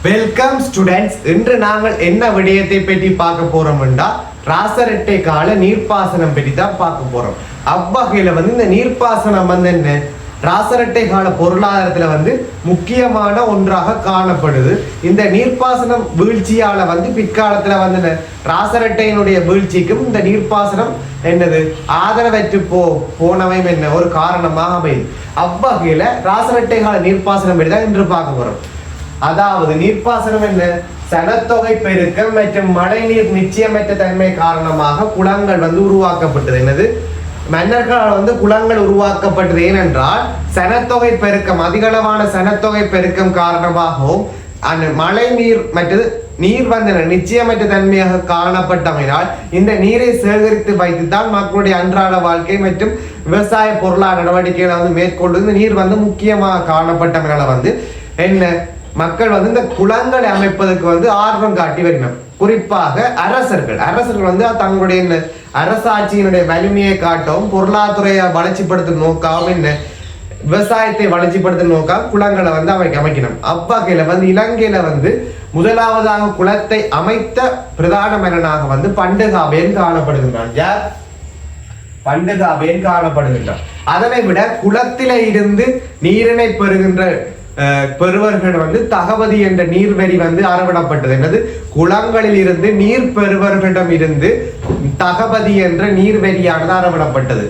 Welcome students. இன்று நாங்கள் என்ன விடயத்தை பற்றி பார்க்க போறோம்னா ராசரட்டை கால நீர்ப்பாசனம் பற்றி தான் பார்க்க போறோம். அவ்வகையில இந்த நீர்ப்பாசனம் என்ன ராசரட்டை கால பொருளாதாரத்துல முக்கியமான ஒன்றாக காணப்படுது. இந்த நீர்ப்பாசனம் வீழ்ச்சியால பிற்காலத்துல ராசரட்டையினுடைய வீழ்ச்சிக்கும் இந்த நீர்ப்பாசனம் என்னது ஆதரவற்று போனவையும் என்ன ஒரு காரணமாக அமையுது. அவ்வகையில ராசரட்டை கால நீர்ப்பாசனம் பற்றி தான் இன்று பார்க்க போறோம். அதாவது நீர்ப்பாசனம் என்ன சனத்தொகை பெருக்கம் மற்றும் மழைநீர் நிச்சயமற்ற தன்மை காரணமாக குளங்கள் உருவாக்கப்பட்டது. என்னது மன்னர்களால் குளங்கள் உருவாக்கப்பட்டது. ஏனென்றால் சனத்தொகை பெருக்கம் அதிகளவான சனத்தொகை பெருக்கம் காரணமாகவும் அந்த மழை நீர் மற்றது நீர் நிச்சயமற்ற தன்மையாக காணப்பட்டமையினால் இந்த நீரை சேகரித்து வைத்துத்தான் மக்களுடைய அன்றாட வாழ்க்கை மற்றும் விவசாய பொருளாதார நடவடிக்கைகளை மேற்கொண்டு இந்த நீர் முக்கியமாக காணப்பட்டமையினால என்ன மக்கள் இந்த குளங்களை அமைப்பதற்கு ஆர்வம் காட்டி வரணும். குறிப்பாக அரசர்கள் தங்களுடைய அரசாட்சியினுடைய வலிமையை காட்டவும் பொருளாதாரத்துறையை வளர்ச்சிப்படுத்தும் நோக்காகவும் என்ன விவசாயத்தை வளர்ச்சிப்படுத்தும் நோக்காக குளங்களை அமைக்கணும். அவ்வகையில இலங்கையில முதலாவதாக குளத்தை அமைத்த பிரதான மன்னனாக பண்டுகாபேன் காணப்படுகின்றான். யார்? பண்டுகாபேன் காணப்படுகின்றான். அதனை விட குளத்தில இருந்து நீரினை பெறுவர்கள் தகவதி என்ற நீர்வெறி அறவிடப்பட்டது. என்னது குளங்களில் இருந்து நீர் பெறுவர்களிடம் இருந்து தகவதி என்ற நீர்வெறியானது அறவிடப்பட்டது.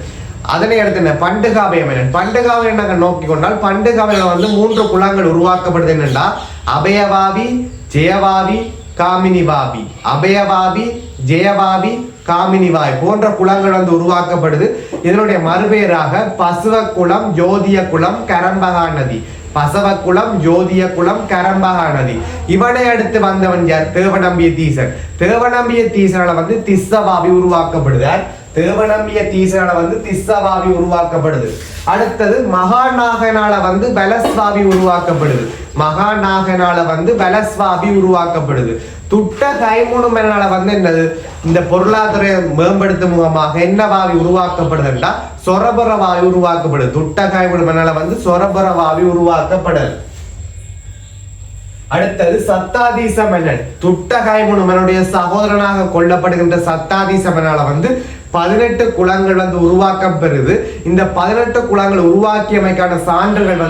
அதனை அடுத்து பண்டுகாவை பண்டுகாவை நாங்கள் நோக்கி கொண்டால் பண்டுகாவையில 3 குளங்கள் உருவாக்கப்படுது. என்னன்னா அபயவாவி, ஜெயவாவி, காமினிவாவி. அபயவாவி, ஜெயவாவி, காமினிவாய் போன்ற குளங்கள் உருவாக்கப்படுது. இதனுடைய மறுபெயராக பசுவ குளம், ஜோதிய குளம், கரம்பகா நதி. பசவக்குளம், ஜோதிய குளம், கரம்பகா நதி. இவனை அடுத்து வந்தவன் யார்? தேவநம்பிய தீசன். தேவநம்பிய தீசனால திஸ்ஸவாவி உருவாக்கப்படுதார். தேவநம்பிய தீசனால திஸ்ஸவாவி உருவாக்கப்படுது. அடுத்தது மகாநாகனால பலஸ்வாவி உருவாக்கப்படுது. மகாநாகனால பலஸ்வாவி உருவாக்கப்படுது. துட்ட கைமுனுமனால என்னது இந்த பொருளாதார மேம்படுத்தும் முகமாக என்ன வாவி உருவாக்கப்படுதுன்னா சொரபர வாவி உருவாக்கப்படுது. துட்ட கைமுனுமனால சொரபர வாவி உருவாக்கப்படுது. அடுத்தது சத்தாதீச மன்னன். துட்ட கைமுனுமனுடைய சகோதரனாக கொல்லப்படுகின்ற சத்தாதீச மன்னனால 18 குளங்கள் உருவாக்கம் பெறுது. இந்த 18 குளங்கள் உருவாக்கியமைக்கான சான்றுகள்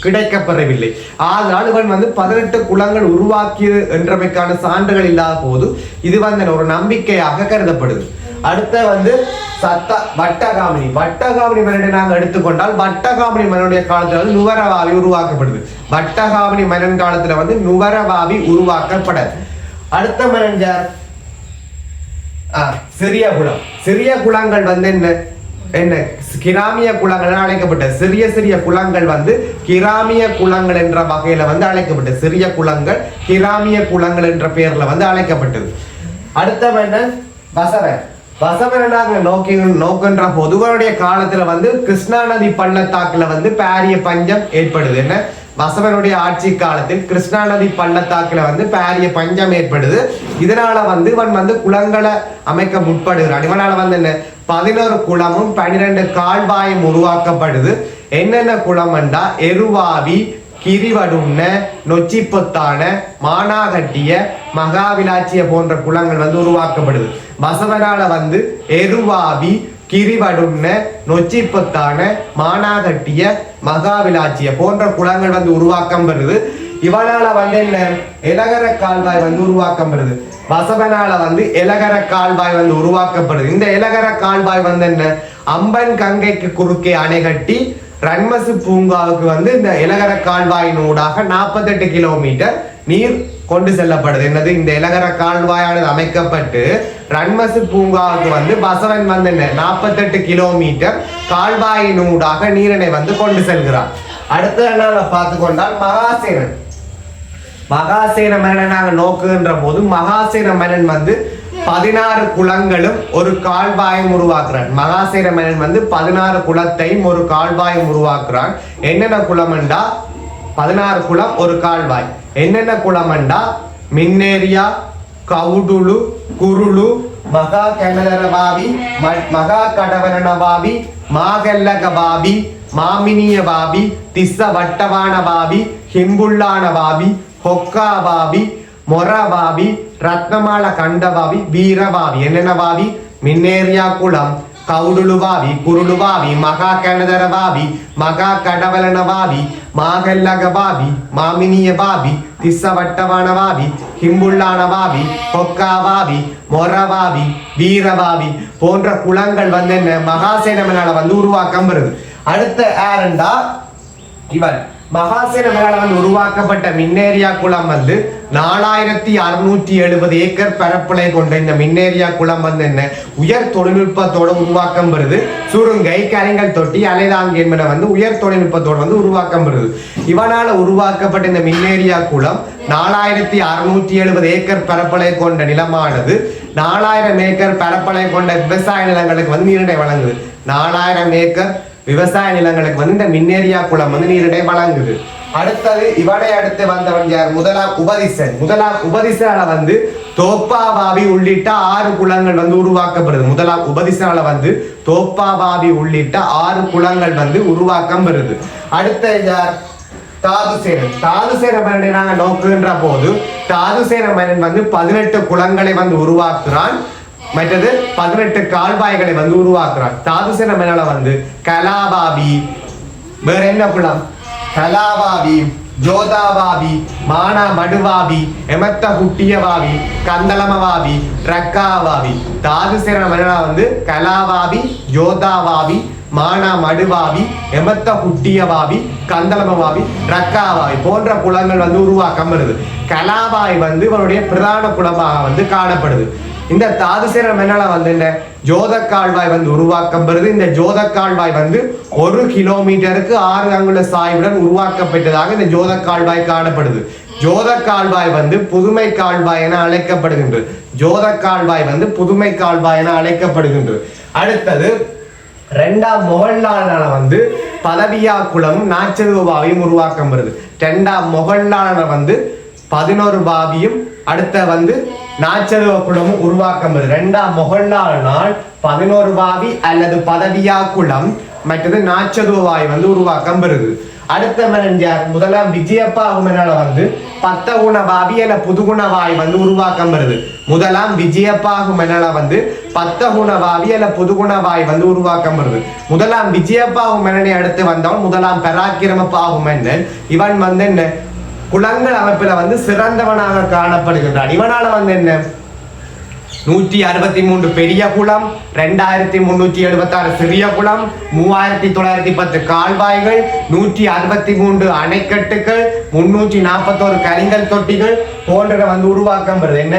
கிடைக்கப்பெறவில்லை. ஆனால் இவன் 18 குளங்கள் உருவாக்கியது என்றமைக்கான சான்றுகள் இல்லாத போது இது ஒரு நம்பிக்கையாக கருதப்படுது. அடுத்த வட்டகாமினி. வட்டகாமினி மன்னனை நாங்கள் எடுத்துக்கொண்டால் வட்டகாமினி மன்னனுடைய காலத்துல நுவரவாவி உருவாக்கப்படுது. வட்டகாமினி மன்னன் காலத்துல நுவரவாவி உருவாக்கப்படாது. அடுத்த மன்னன் யார்? சிறிய குளம். சிறிய குளங்கள் என்ன கிராமிய குளங்கள் அழைக்கப்பட்ட சிறிய சிறிய குளங்கள் கிராமிய குளங்கள் என்ற வகையில அழைக்கப்பட்ட சிறிய குளங்கள் கிராமிய குளங்கள் என்ற பெயர்ல அழைக்கப்பட்டது. அடுத்த மன்னன் வசவன். வசவனாக நோக்கின்ற பொதுவனுடைய காலத்துல கிருஷ்ணா நதி பள்ளத்தாக்குல பாரிய பஞ்சம் ஏற்படுது. என்ன வசவனுடைய ஆட்சி காலத்தில் கிருஷ்ணா நதி பள்ளத்தாக்குல பாரிய பஞ்சம் ஏற்படுது. இதனால இவன் குளங்களை அமைக்க முற்படுகிறான். இவனால என்ன 11 குளமும் 12 கால்வாயும் உருவாக்கப்படுது. என்னென்ன குளம் என்றா எருவாவி, கிரிவடுன்ன, நொச்சிப்பொத்தான, மானாகட்டிய, மகாவிலாச்சிய போன்ற குளங்கள் உருவாக்கப்படுது. வசவனால எருவாவி, கிரிவடுன்ன, நொச்சிப்பொத்தான, மானாகட்டிய, மகாவிலாச்சிய போன்ற குளங்கள் உருவாக்கம் பெறுது. இவனால என்ன எலகர கால்வாய் உருவாக்கம் பெறுது. வசவனால எலகர கால்வாய் உருவாக்கப்படுது. இந்த எலகர கால்வாய் என்ன அம்பன் கங்கைக்கு குறுக்கே அணை கட்டி ரன்மசு பூங்காவுக்கு இந்த எலகர கால்வாயின் ஊடாக 48 கிலோமீட்டர் நீர் கொண்டு செல்லப்படுது. என்னது இந்த எலகர கால்வாயானது அமைக்கப்பட்டு ரன்மசு பூங்காவுக்கு வசவன் என்ன 48 கிலோமீட்டர் கால்வாயின் ஊடாக நீரினை கொண்டு செல்கிறார். அடுத்த பார்த்து கொண்டால் மகாசேனன். மகாசேன மன்னனாக நோக்குகின்ற போது மகாசேன மன்னன் 16 குளங்களும் ஒரு கால்வாயும் உருவாக்குறான். மகாசேன மன்னன் 16 குளத்தையும் ஒரு கால்வாயும் உருவாக்குறான். என்னென்ன குளம் என்றா 16 குளம் ஒரு கால்வாய். என்னென்ன குளம் என்றா மின்னேரியா, கவுடுலு, குருளு, மகா கனரவாவி, மகா கடவரணவாவி, மாகல்லகவாவி, மாமினிய வாவி, திஸ்ஸ வட்டவான வாவி, ஹிம்புள்ளான வாவி, ஹொக்காவாவி, மொரவாவி, ரத்னமால கண்டவாவி, வீரவாவி. என்னென்ன வாவி? மின்னேரியா குளம், கவுடுலுவாவி, குருளுவாவி, மகா கனதரவாவி, மகா கடவலனவாவி, மாகல்லகவாவி, மாமினியவாவி, திசவட்டவானவாவி, ஹிம்புள்ளானவாவி, கொக்காவாவி, மொரவாவி, வீரவாவி போன்ற குளங்கள் வந்து என்ன மகாசேனமனால வந்து உருவாக்கம் வருது. அடுத்த ஆரண்டா இவன் மகாசேனமனால வந்து உருவாக்கப்பட்ட மின்னேரியா குளம் வந்து 4670 ஏக்கர் பரப்பளை கொண்ட இந்த மின்னேரியா குளம் வந்து என்ன உயர் தொழில்நுட்பத்தோட உருவாக்கம் வருது. சுருங்கை, கரிங்கல் தொட்டி, அலைதாங்கி என்பன வந்து உயர் தொழில்நுட்பத்தோட வந்து உருவாக்கம் வருது. இவனால உருவாக்கப்பட்ட இந்த மின்னேரியா குளம் 4670 ஏக்கர் பரப்பளை கொண்ட நிலமானது 4000 ஏக்கர் பரப்பளை கொண்ட விவசாய நிலங்களுக்கு வந்து நீரினை வழங்குது. 4000 ஏக்கர் விவசாய நிலங்களுக்கு வந்து இந்த மின்னேரியா குளம் வந்து நீரினை வழங்குது. அடுத்தது இவனை அடுத்து வந்தவன் யார்? முதலாம் உபதிசனால வந்து தோப்பாவாவி உள்ளிட்ட 6 குளங்கள் வந்து உருவாக்கப்படுது. முதலாம் உபதிசனால வந்து தோப்பாவாவி உள்ளிட்ட 6 குளங்கள் வந்து உருவாக்கம் வருது. அடுத்த யார்? தாதுசேன மன்னனை நாங்க நோக்குகின்ற போது தாதுசேன மன்னன் வந்து 18 குளங்களை வந்து உருவாக்குறான். மற்றது 18 கால்வாய்களை வந்து உருவாக்குறான். தாதுசேன மன்னனால வந்து கலாவாவி, வேற என்ன குளம்? கலாவாவி, ஜோதாவாவி, மானா மடுவாவி, எமத்த குட்டியவாவி, கந்தளமவாவி, ரக்காவாவி. தாதுசேன மன்னனால வந்து கலாவாவி, ஜோதாவாவி, மானா மடுவாவி, எமத்த குட்டியவாவி, கந்தளமவாவி, ரக்காவாவி போன்ற குளங்கள் வந்து உருவாக்கம் வருது. கலாவாய் வந்து இவருடைய பிரதான குளமாக வந்து காணப்படுது. இந்த தாதுசேன மன்னனால வந்து இந்த ஜோத கால்வாய் வந்து உருவாக்கம் வருது. இந்த ஜோத கால்வாய் வந்து 1 கிலோமீட்டருக்கு 6 அங்குல சாய்வுடன் உருவாக்கப்பட்டதாக இந்த ஜோத கால்வாய் காணப்படுது. ஜோத கால்வாய் வந்து புதுமை கால்வாய் என அழைக்கப்படுகின்றது. ஜோத கால்வாய் வந்து புதுமை கால்வாய் என அழைக்கப்படுகின்றது. அடுத்தது 2ஆம் மொகல்லாளனால வந்து பதவியா குளமும் நாச்சதுவாவியும் உருவாக்கம் வருது. 2ஆம் மொகல்லாளன வந்து 11 பாவியும் அடுத்த வந்து நாச்சதுவ குளமும் உருவாக்கம் வருது. 2ஆம் மொகல்லாளனால் 11 பாவி அல்லது பதவியா குளம் மற்றது நாச்சதுவாய் வந்து உருவாக்கம் வருது. அடுத்த மன்னன் யார்? முதலாம் விஜயப்பாகுமனால வந்து 10 குணவாவி அல்ல புதுகுணவாய் வந்து உருவாக்கம் வருது. முதலாம் விஜயப்பாகுமனால வந்து 10 குணவாவி அல்ல புதுகுணவாய் வந்து உருவாக்கம் வருது. முதலாம் விஜயப்பாகுமன்னனை அடுத்து வந்தவன் முதலாம் பராக்கிரம பாகுமன்னன். இவன் வந்து என்ன குளங்கள் அமைப்புல வந்து சிறந்தவனாக காணப்படுகின்றான். இவனால வந்து என்ன 163 பெரிய குளம், 2376 சிறிய குளம், 3910 கால்வாய்கள், 163 அணைக்கட்டுகள், 341 கரிங்கல் தொட்டிகள் போன்ற வந்து உருவாக்கம் வருது. என்ன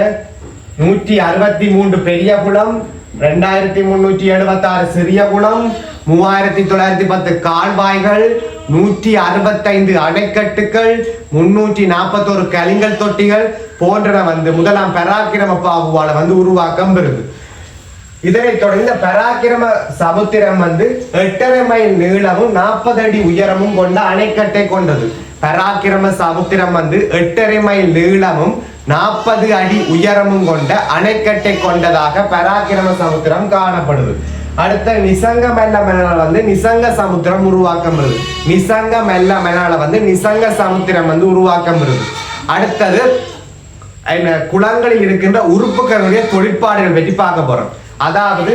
163 பெரிய குளம், 2376 சிறிய குளம், 3910 கால்வாய்கள், 165 அணைக்கட்டுகள், 341 கலிங்கல் தொட்டிகள் போன்ற வந்து முதலாம் பராக்கிரம பாகுவால வந்து உருவாக்கம் வருது. இதனைத் தொடர்ந்து பராக்கிரம சமுத்திரம் வந்து 8.5 மைல் நீளமும் 40 அடி உயரமும் கொண்ட அணைக்கட்டை கொண்டது. பராக்கிரம சமுத்திரம் வந்து 8.5 மைல் நீளமும் 40 அடி உயரமும் கொண்ட அணைக்கட்டை கொண்டதாக பராக்கிரம சமுத்திரம் காணப்படுது. அடுத்த நிசங்க மெல்ல மெனால வந்து நிசங்க சமுத்திரம் உருவாக்கம் வருது. நிசங்க மெல்ல மெனால வந்து நிசங்க சமுத்திரம் வந்து உருவாக்கம் வருது. அடுத்தது குளங்களில் இருக்கின்ற உறுப்புகளுடைய தொழிற்பாடுகள் பற்றி பார்க்க போறோம். அதாவது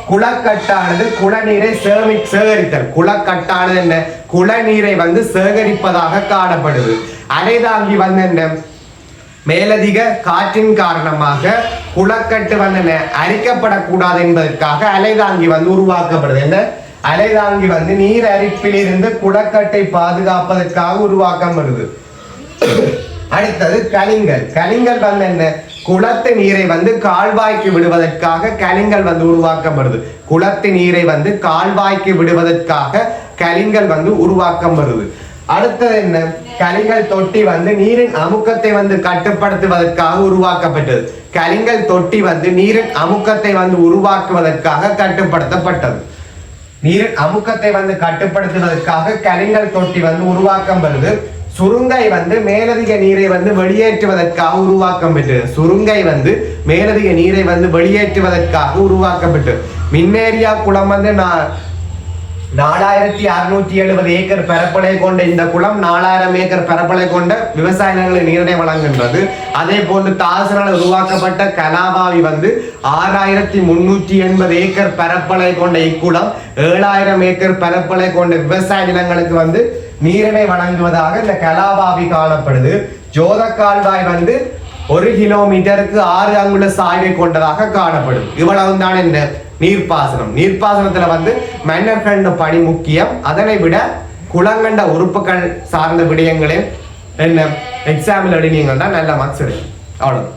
குளக்கட்டானது குளநீரை சேகரித்தல். குளக்கட்டானது என்ன? குளநீரை வந்து சேகரிப்பதாக காணப்படுது. அலைதாங்கி வந்து என்ன? மேலதிக காற்றின் காரணமாக குளக்கட்டு வந்து அரிக்கப்படக்கூடாது என்பதற்காக அலைதாங்கி வந்து உருவாக்கப்படுது. என்ன அலைதாங்கி வந்து நீர் அரிப்பில் இருந்து குளக்கட்டை பாதுகாப்பதற்காக உருவாக்கம் வருது. அடுத்தது கலிங்கல். கலிங்கல் வந்து என்ன? குளத்து நீரை வந்து கால்வாய்க்கு விடுவதற்காக கலிங்கல் வந்து உருவாக்கம் வருது. குளத்து நீரை வந்து கால்வாய்க்கு விடுவதற்காக கலிங்கல் வந்து உருவாக்கம் வருது. அடுத்தது என்ன? கலிங்கல் தொட்டி வந்து நீரின் அமுக்கத்தை வந்து கட்டுப்படுத்துவதற்காக உருவாக்கப்பட்டது. கலிங்கல் தொட்டி வந்து நீரின் அமுக்கத்தை வந்து உருவாக்குவதற்காக கட்டுப்படுத்தப்பட்டது. நீரின் அமுக்கத்தை வந்து கட்டுப்படுத்துவதற்காக கலிங்கல் தொட்டி வந்து உருவாக்கம் வருது. சுருங்கை வந்து மேலதிக நீரை வந்து வெளியேற்றுவதற்காக உருவாக்கம் பெற்றது. சுருங்கை வந்து மேலதிக நீரை வந்து வெளியேற்றுவதற்காக உருவாக்கப்பட்டது. மின்னேரியா குளம் வந்து 4670 ஏக்கர் பரப்பளை கொண்ட இந்த குளம் 4000 ஏக்கர் பரப்பளை கொண்ட விவசாய நிலங்களுக்கு நீரினை வழங்குகின்றது. அதே போன்று தாசனால் உருவாக்கப்பட்ட கலாபாவி வந்து 6380 ஏக்கர் பரப்பளை கொண்ட இக்குளம் 7000 ஏக்கர் பரப்பளை கொண்ட விவசாய நிலங்களுக்கு வந்து நீரினை வழங்குவதாக இந்த கலாபாவி காணப்படுது. ஜோதக்கால்வாய் வந்து 1 கிலோமீட்டருக்கு 6 அங்குல சாய்வை கொண்டதாக காணப்படும். இவ்வளவு தான் என்ன நீர்ப்பாசனம். நீர்ப்பாசனத்துல வந்து மன்னர்கள் பணி முக்கியம். அதனை விட குளங்கண்ட உறுப்புகள் சார்ந்த விடயங்களே என்ன எக்ஸாம்பிள் எழுதினீங்கன்னா நல்ல மார்க்ஸ் எடுக்கும். அவ்வளவு.